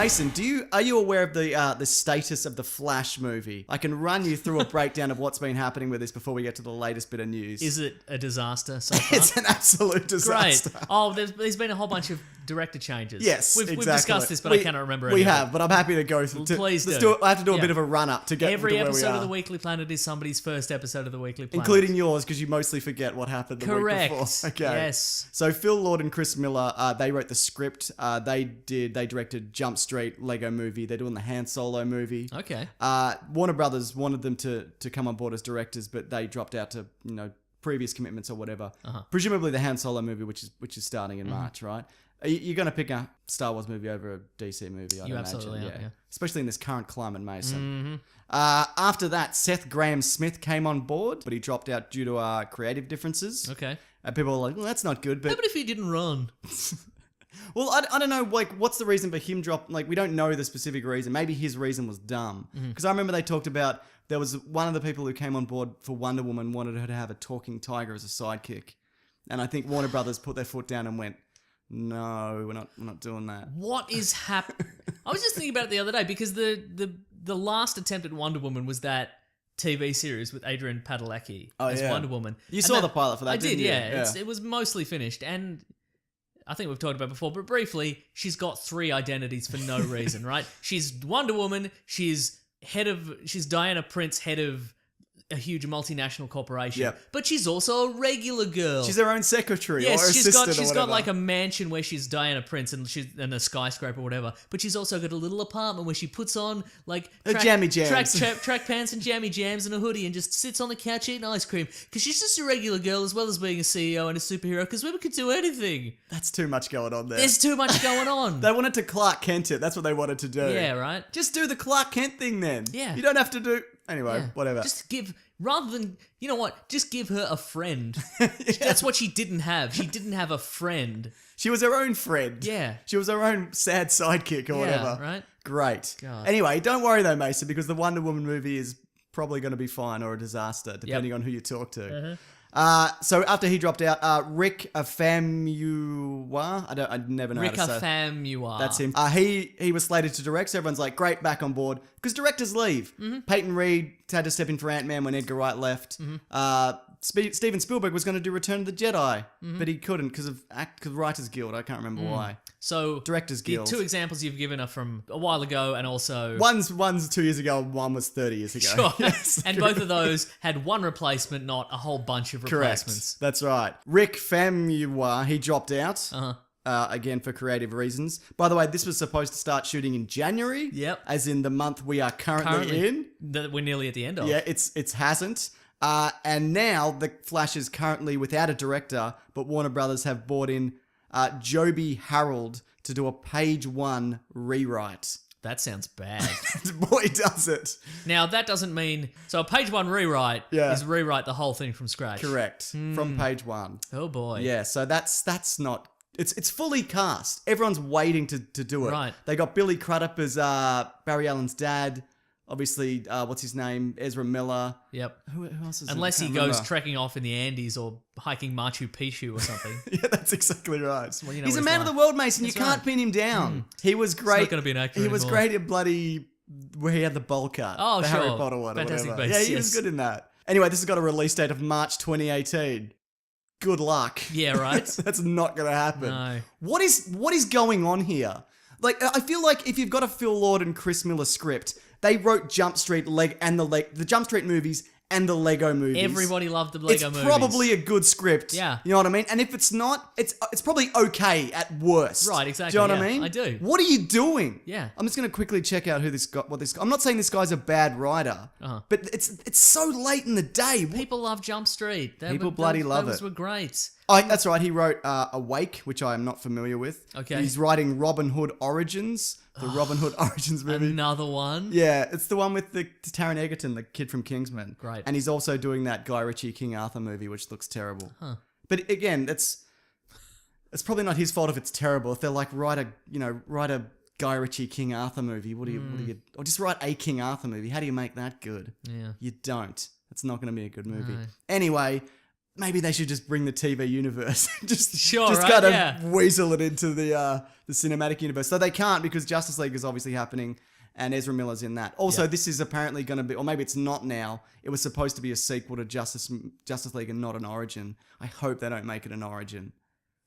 Mason, are you aware of the status of the Flash movie? I can run you through a breakdown of what's been happening with this before we get to the latest bit of news. Is it a disaster so far? It's an absolute disaster. Great. Oh, there's been a whole bunch of director changes. Yes, we've exactly. discussed this, but I cannot remember any We of it. have, but I'm happy to go through. Please let's do. I have to do a Yeah. bit of a run-up to get Every to where we episode are. of the Weekly Planet is somebody's first episode of the Weekly Planet. Including yours, because you mostly forget what happened the Correct. week before. Okay. Yes. So Phil Lord and Chris Miller, they wrote the script. They directed Jump Street, Lego Movie. They're doing the Han Solo movie. Okay. Warner Brothers wanted them to come on board as directors, but they dropped out to previous commitments or whatever. Presumably the Han Solo movie, which is starting in March, right? You're going to pick a Star Wars movie over a DC movie, I'd imagine. Absolutely are, yeah. Especially in this current climate, Mason. After that, Seth Graham-Smith came on board, but he dropped out due to creative differences. Okay. People were like, well, that's not good. But But if he didn't run? well, I don't know, like, what's the reason for him drop? Like, we don't know the specific reason. Maybe his reason was dumb. Because I remember they talked about, there was one of the people who came on board for Wonder Woman wanted her to have a talking tiger as a sidekick. And I think Warner Brothers put their foot down and went, no, we're not doing that. What is happening? I was just thinking about it the other day because the last attempt at Wonder Woman was that TV series with Adrian Padalecki as Wonder Woman. You saw the pilot for that, I didn't did, you? yeah. It was mostly finished, and I think we've talked about it before, but briefly, she's got three identities for no reason, right? She's Wonder Woman, she's Diana Prince, head of a huge multinational corporation. Yep. But she's also a regular girl. She's her own secretary or Yes, assistant she's or got whatever. like a mansion where she's Diana Prince and she's in a skyscraper or whatever. But she's also got a little apartment where she puts on like jammy jams. track pants and jammy jams and a hoodie and just sits on the couch eating ice cream because she's just a regular girl as well as being a CEO and a superhero because women could do anything. That's too much going on there. There's too much going on. They wanted to Clark Kent it. That's what they wanted to do. Yeah, right. Just do the Clark Kent thing then. Yeah. You don't have to do... Anyway, Yeah. whatever. Just give, rather than, you know what, just give her a friend. That's what she didn't have. She didn't have a friend. She was her own friend. Yeah. She was her own sad sidekick or whatever. Right? Great. God. Anyway, don't worry though, Mason, because the Wonder Woman movie is probably going to be fine or a disaster, depending on who you talk to. So after he dropped out, Rick Famuyiwa, I never know how to say. Famuyiwa. That's him. He was slated to direct, so everyone's like, great, back on board. Because directors leave. Peyton Reed had to step in for Ant-Man when Edgar Wright left. Steven Spielberg was going to do Return of the Jedi, but he couldn't because of Writers Guild. I can't remember why. So Directors the Guild. two examples you've given are from a while ago and also... One's 2 years ago, and one was 30 years ago. Sure. Yes. And both of those had one replacement, not a whole bunch of replacements. Correct. That's right. Rick Famuyiwa, he dropped out. Again, for creative reasons. By the way, this was supposed to start shooting in January. Yep. As in the month we are currently in. That we're nearly at the end of. Yeah, it hasn't. And now the Flash is currently without a director, but Warner Brothers have brought in Joby Harold to do a page one rewrite. That sounds bad. Boy, does it. Now, that doesn't mean... So a page one rewrite Yeah. is rewrite the whole thing from scratch. Correct. From page one. Oh, boy. Yeah, so that's not... It's fully cast. Everyone's waiting to do it. Right. They got Billy Crudup as Barry Allen's dad. Obviously, what's his name? Ezra Miller. Yep. Who else is it? Unless I he can't goes remember. trekking off in the Andes or hiking Machu Picchu or something. Yeah, that's exactly right. Well, you know He's what a it's man like. of the world, Mason. That's You can't right. pin him down. He was great. not gonna be an actor He was anymore. great in bloody where he had the bowl cut. Oh, the sure. Harry Potter one. Fantastic or whatever. Beasts, Yeah, he was yes. good in that. Anyway, this has got a release date of March 2018. Good luck. Yeah, right? That's not going to happen. No. What is going on here? Like, I feel like if you've got a Phil Lord and Chris Miller script, they wrote Jump Street the Jump Street movies and the Lego movies. Everybody loved the Lego movies. It's probably a good script. Yeah. You know what I mean? And if it's not, it's probably okay at worst. Right, exactly, Do you know what yeah, I mean? I do. What are you doing? Yeah. I'm just going to quickly check out I'm not saying this guy's a bad writer, but it's so late in the day. People love Jump Street. People bloody love those it. were great. That's right. He wrote Awake, which I am not familiar with. Okay. He's writing Robin Hood Origins, the Robin Hood Origins movie. Another one. Yeah, it's the one with the Taron Egerton, the kid from Kingsman. Great. And he's also doing that Guy Ritchie King Arthur movie, which looks terrible. But again, it's probably not his fault if it's terrible. If they're like, write a Guy Ritchie King Arthur movie, what do you, or just write a King Arthur movie. How do you make that good? Yeah. You don't. It's not going to be a good movie. Anyway, maybe they should just bring the TV universe. just Sure, right? kind of Yeah. weasel it into the cinematic universe. So they can't because Justice League is obviously happening and Ezra Miller's in that. Also, this is apparently going to be, or maybe it's not now. It was supposed to be a sequel to Justice League and not an origin. I hope they don't make it an origin.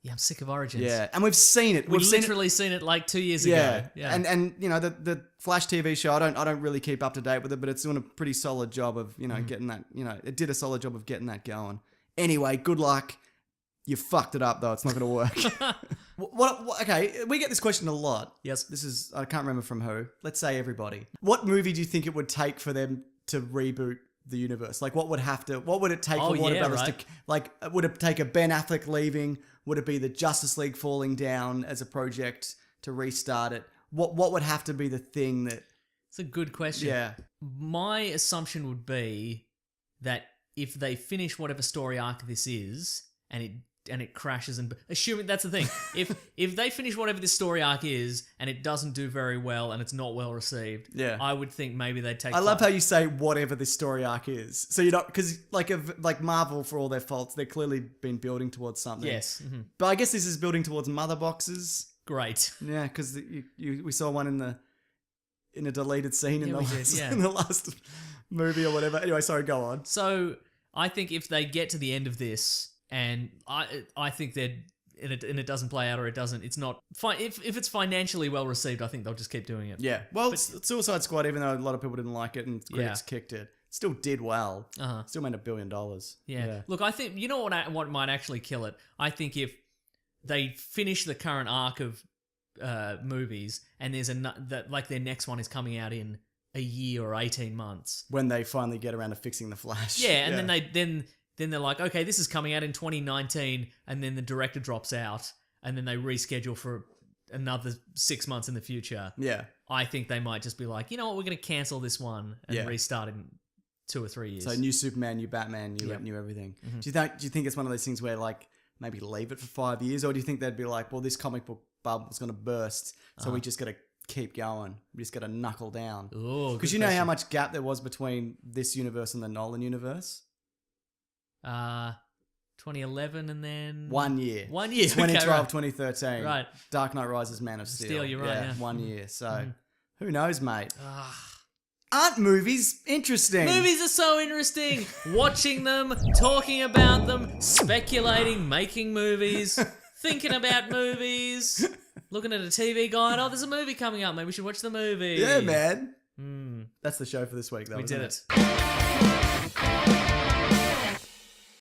Yeah, I'm sick of Origins. Yeah, and we've seen it. We've seen it- literally seen it like 2 years Yeah, ago. Yeah. and you know the Flash TV show. I don't really keep up to date with it, but it's doing a pretty solid job of getting that. It did a solid job of getting that going. Anyway, good luck. You fucked it up though. It's not going to work. what? Okay, we get this question a lot. Yes. This is I can't remember from who. Let's say everybody. What movie do you think it would take for them to reboot the universe? Like, what would it take for Warner Brothers right. to like? Would it take a Ben Affleck leaving? Would it be the Justice League falling down as a project to restart it? What would have to be the thing that? It's a good question. Yeah, My assumption would be that if they finish whatever story arc this is, and it crashes, and assuming that's the thing, if they finish whatever this story arc is, and it doesn't do very well, and it's not well received, Yeah. I would think maybe they'd take. I love how you say whatever this story arc is. So you're not because like Marvel, for all their faults, they've clearly been building towards something. Yes. Mm-hmm. But I guess this is building towards mother boxes. Great. Yeah, because we saw one in a deleted scene in Yeah, the we did, last, yeah. in the last movie or whatever. Anyway, sorry, go on. So I think if they get to the end of this, and I think that and it doesn't play out or it doesn't, it's not fine. If it's financially well received, I think they'll just keep doing it. Yeah. Well, Suicide Squad, even though a lot of people didn't like it and critics kicked it, still did well. Uh-huh. Still made $1 billion. Yeah. Look, I think you know what might actually kill it. I think if they finish the current arc of movies, and there's like their next one is coming out in a year or 18 months. When they finally get around to fixing the Flash. Yeah, and then they're like, okay, this is coming out in 2019, and then the director drops out, and then they reschedule for another 6 months in the future. Yeah. I think they might just be like, you know what, we're going to cancel this one and Yeah. restart in 2 or 3 years. So new Superman, new Batman, new everything. Mm-hmm. Do you think it's one of those things where like maybe leave it for 5 years, or do you think they'd be like, well, this comic book bubble's going to burst, so we just got to keep going. We just got to knuckle down. Ooh, Because you know how much gap there was between this universe and the Nolan universe? 2011 and then 1 year. 1 year. 2012, okay, right. 2013. Right. Dark Knight Rises, Man of Steel. You're right, yeah. 1 year. So who knows, mate? Ah. Aren't movies interesting? Movies are so interesting. Watching them, talking about them, speculating, making movies, thinking about movies, looking at a TV guide. Oh, there's a movie coming up. Maybe we should watch the movie. Yeah, man. Hmm. That's the show for this week, though. We isn't did it? it.